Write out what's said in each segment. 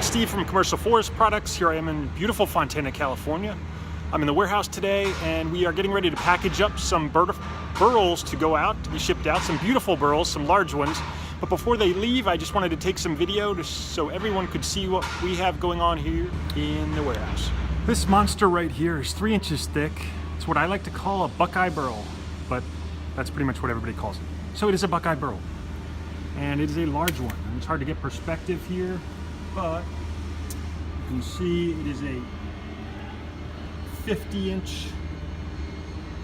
Steve from Commercial Forest Products. Here I am in beautiful Fontana, California. I'm in the warehouse today and we are getting ready to package up some burls to go out, to be shipped out. Some beautiful burls, some large ones. But before they leave, I just wanted to take some video so everyone could see what we have going on here in the warehouse. This monster right here is 3 inches thick. It's what I like to call a Buckeye Burl, but that's pretty much what everybody calls it. So it is a Buckeye Burl. And it is a large one. And it's hard to get perspective here, but you can see it is a 50-inch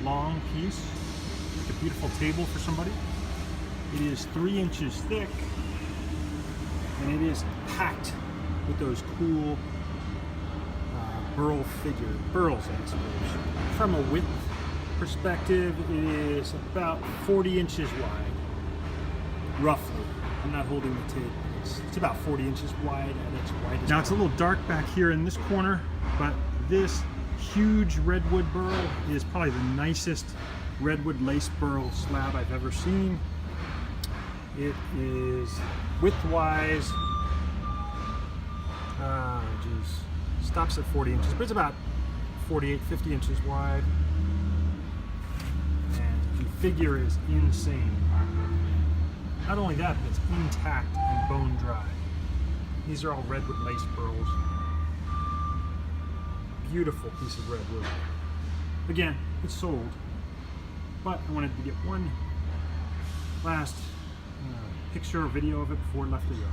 long piece. Like a beautiful table for somebody. It is 3 inches thick, and it is packed with those cool burls, I suppose. From a width perspective, it is about 40 inches wide. Roughly. I'm not holding the tape. It's about 40 inches wide at its widest. Now it's a little dark back here in this corner, but this huge Redwood Burl is probably the nicest Redwood Lace Burl slab I've ever seen. It is width-wise, stops at 40 inches, but it's about 48, 50 inches wide. And the figure is insane. Not only that, but it's intact and bone dry. These are all Redwood Lace Burls. Beautiful piece of redwood. Again, it's sold, but I wanted to get one last picture or video of it before it left the yard.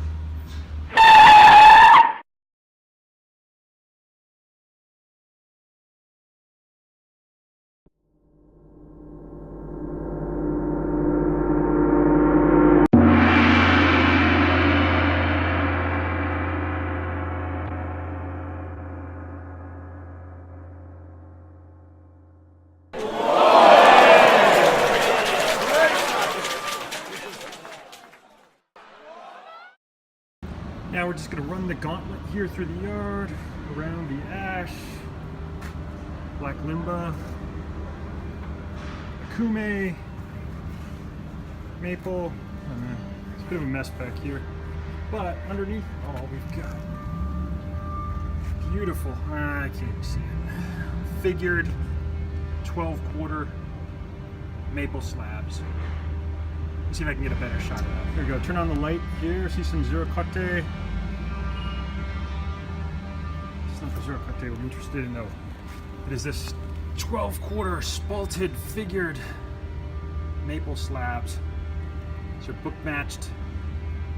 Now we're just going to run the gauntlet here through the yard, around the ash, black limba, akume, maple, and it's a bit of a mess back here. But underneath all we've got beautiful, I can't even see it, figured 12-quarter maple slabs. Let's see if I can get a better shot of that. Here we go, turn on the light here, see some zero cote. Not the zero cote I'm interested in though. It is this 12-quarter spalted figured maple slabs. These are book matched.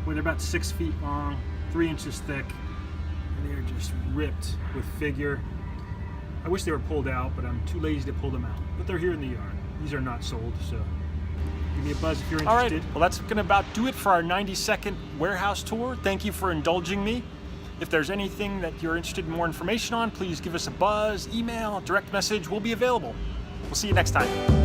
Well, they're about 6 feet long, 3 inches thick, and they're just ripped with figure. I wish they were pulled out, but I'm too lazy to pull them out. But they're here in the yard. These are not sold, so give me a buzz if you're interested. All right, well that's gonna about do it for our 90-second warehouse tour. Thank you for indulging me. If there's anything that you're interested in more information on, please give us a buzz, email, direct message. We'll be available. We'll see you next time.